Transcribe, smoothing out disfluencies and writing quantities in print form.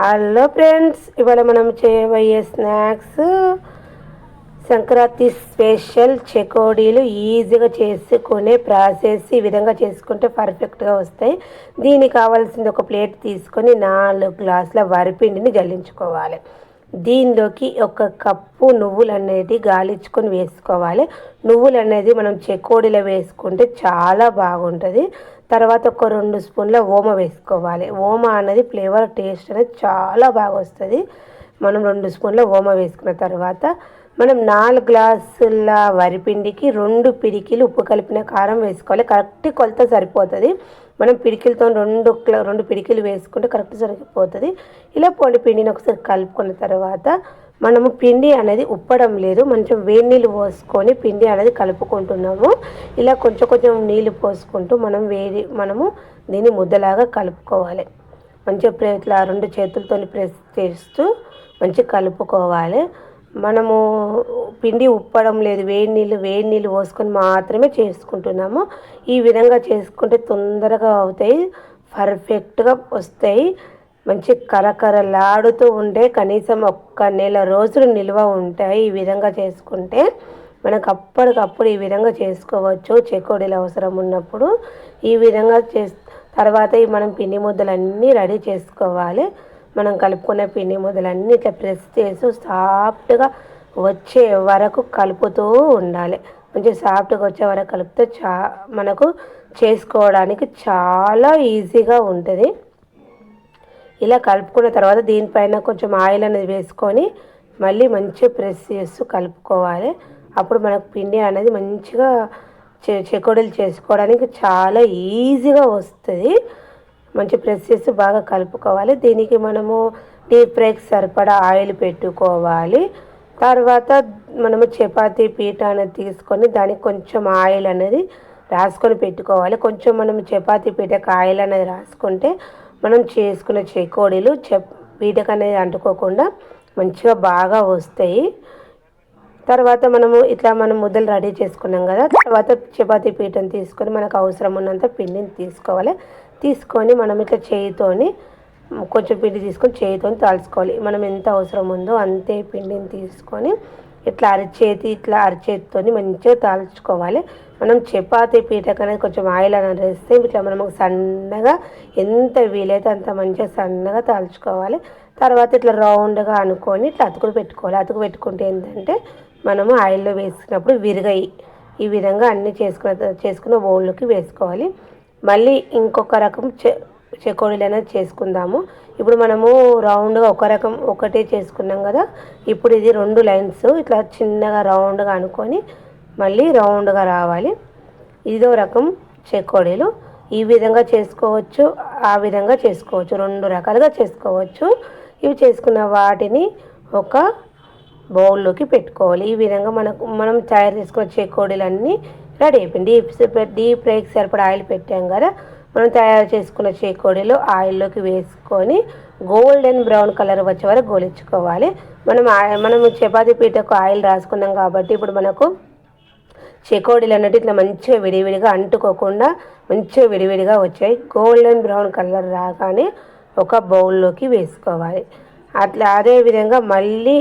Hello friends, ఇవాళ మనం చేయబోయే స్నాక్స్ సంక్రాంతి స్పెషల్ చెకోడీలు. ఈజీగా చేసుకునే ప్రాసెస్ ఈ విధంగా చేసుకుంటే పర్ఫెక్ట్గా వస్తాయి. దీనికి కావాల్సింది ఒక ప్లేట్ తీసుకొని 4 గ్లాసుల వరిపిండిని జల్లించుకోవాలి. దీనిలోకి 1 కప్పు నువ్వులు అనేది గాలించుకొని వేసుకోవాలి. నువ్వులు అనేది మనం చెకోడీలో వేసుకుంటే చాలా బాగుంటుంది. తర్వాత ఒక 2 స్పూన్ల ఓమ వేసుకోవాలి. ఓమ అనేది ఫ్లేవర్ టేస్ట్ అనేది చాలా బాగా వస్తుంది. మనం 2 స్పూన్ల ఓమ వేసుకున్న తర్వాత మనం 4 గ్లాసుల వరిపిండికి 2 పిడికిలు ఉప్పు కలిపిన కారం వేసుకోవాలి. కరెక్ట్ కొలత సరిపోతుంది. మనం పిడికిలతో 2 పిడికిలు వేసుకుంటే కరెక్ట్ సరిపోతుంది. ఇలా పొడి పిండిని ఒకసారి కలుపుకున్న తర్వాత మనము పిండి అనేది ఉప్పడం లేదు, మంచిగా వేడి నీళ్ళు పోసుకొని పిండి అనేది కలుపుకుంటున్నాము. ఇలా కొంచెం కొంచెం నీళ్ళు పోసుకుంటూ మనము దీన్ని ముద్దలాగా కలుపుకోవాలి. మంచిగా ఇట్లా 2 చేతులతో ప్రెస్ చేస్తూ మంచిగా కలుపుకోవాలి. మనము పిండి ఉప్పడం లేదు, వేడి నీళ్ళు పోసుకొని మాత్రమే చేసుకుంటున్నాము. ఈ విధంగా చేసుకుంటే తొందరగా అవుతాయి, పర్ఫెక్ట్గా వస్తాయి. మంచి కరకరలాడుతూ ఉంటే కనీసం 1 నెల రోజులు నిల్వ ఉంటాయి. ఈ విధంగా చేసుకుంటే మనకు అప్పటికప్పుడు ఈ విధంగా చేసుకోవచ్చు. చెకోడీలు అవసరం ఉన్నప్పుడు ఈ విధంగా తర్వాత మనం పిండి ముద్దలన్నీ రెడీ చేసుకోవాలి. మనం కలుపుకునే పిండి ముద్దలన్నీ ఇట్లా ప్రెస్ చేసి సాఫ్ట్గా వచ్చే వరకు కలుపుతూ ఉండాలి. మంచి సాఫ్ట్గా వచ్చే వరకు కలిపితే మనకు చేసుకోవడానికి చాలా ఈజీగా ఉంటుంది. ఇలా కలుపుకున్న తర్వాత దీనిపైన కొంచెం ఆయిల్ అనేది వేసుకొని మళ్ళీ మంచిగా ప్రెస్ చేస్తూ కలుపుకోవాలి. అప్పుడు మనకు పిండి అనేది మంచిగా చెకోడీలు చేసుకోవడానికి చాలా ఈజీగా వస్తుంది. మంచి ప్రెస్ చేసి బాగా కలుపుకోవాలి. దీనికి మనము డీప్ ఫ్రైకి సరిపడా ఆయిల్ పెట్టుకోవాలి. తర్వాత మనము చపాతీ పీట అనేది తీసుకొని దానికి కొంచెం ఆయిల్ అనేది రాసుకొని పెట్టుకోవాలి. కొంచెం మనం చపాతీ పీటకు ఆయిల్ అనేది రాసుకుంటే మనం చేసుకునే చెకోడీలు పీటకు అనేది అంటుకోకుండా మంచిగా బాగా వస్తాయి. తర్వాత మనం ముద్దలు రెడీ చేసుకున్నాం కదా, తర్వాత చపాతీ పీటను తీసుకొని మనకు అవసరం ఉన్నంత పిండిని తీసుకోవాలి. తీసుకొని మనం ఇట్లా చేయితోని కొంచెం పిండి తీసుకొని చేయితోని తాల్చుకోవాలి. మనం ఎంత అవసరం ఉందో అంతే పిండిని తీసుకొని ఇట్లా అరచేతితో మంచిగా తాల్చుకోవాలి. మనం చపాతీ పీటకు అనేది కొంచెం ఆయిల్ అనేది వేస్తే ఇట్లా మనం సన్నగా ఎంత వీలైతే అంత మంచిగా సన్నగా తాల్చుకోవాలి. తర్వాత ఇట్లా రౌండ్గా అనుకొని ఇట్లా అతుకులు పెట్టుకోవాలి. అతుకు పెట్టుకుంటే ఏంటంటే మనము ఆయిల్లో వేసినప్పుడు విరిగాయి. ఈ విధంగా అన్నీ చేసుకున్న బౌల్లోకి వేసుకోవాలి. మళ్ళీ ఇంకొక రకం చెకోడీలు అనేది చేసుకుందాము. ఇప్పుడు మనము రౌండ్గా ఒకటే చేసుకున్నాం కదా, ఇప్పుడు ఇది 2 లైన్స్ ఇట్లా చిన్నగా రౌండ్గా అనుకొని మళ్ళీ రౌండ్గా రావాలి. ఇదో రకం చెకోడీలు. ఈ విధంగా చేసుకోవచ్చు, ఆ విధంగా చేసుకోవచ్చు, 2 రకాలుగా చేసుకోవచ్చు. ఇవి చేసుకున్న వాటిని ఒక బౌల్లోకి పెట్టుకోవాలి. ఈ విధంగా మనం తయారు చేసుకున్న చెకోడీలన్నీ రెడీ అయిపోయింది. డీప్ ఫ్రైకి సరిపడా ఆయిల్ పెట్టాం కదా, మనం తయారు చేసుకున్న చెకోడీలు ఆయిల్లోకి వేసుకొని గోల్డెన్ బ్రౌన్ కలర్ వచ్చే వరకు గోలించుకోవాలి. మనం చపాతీ పీటకు ఆయిల్ రాసుకున్నాం కాబట్టి ఇప్పుడు మనకు చెకోడీలు అన్నట్టు ఇట్లా మంచిగా విడివిడిగా అంటుకోకుండా మంచిగా విడివిడిగా వచ్చాయి. గోల్డెన్ బ్రౌన్ కలర్ రాగానే ఒక బౌల్లోకి వేసుకోవాలి. అదే విధంగా మళ్ళీ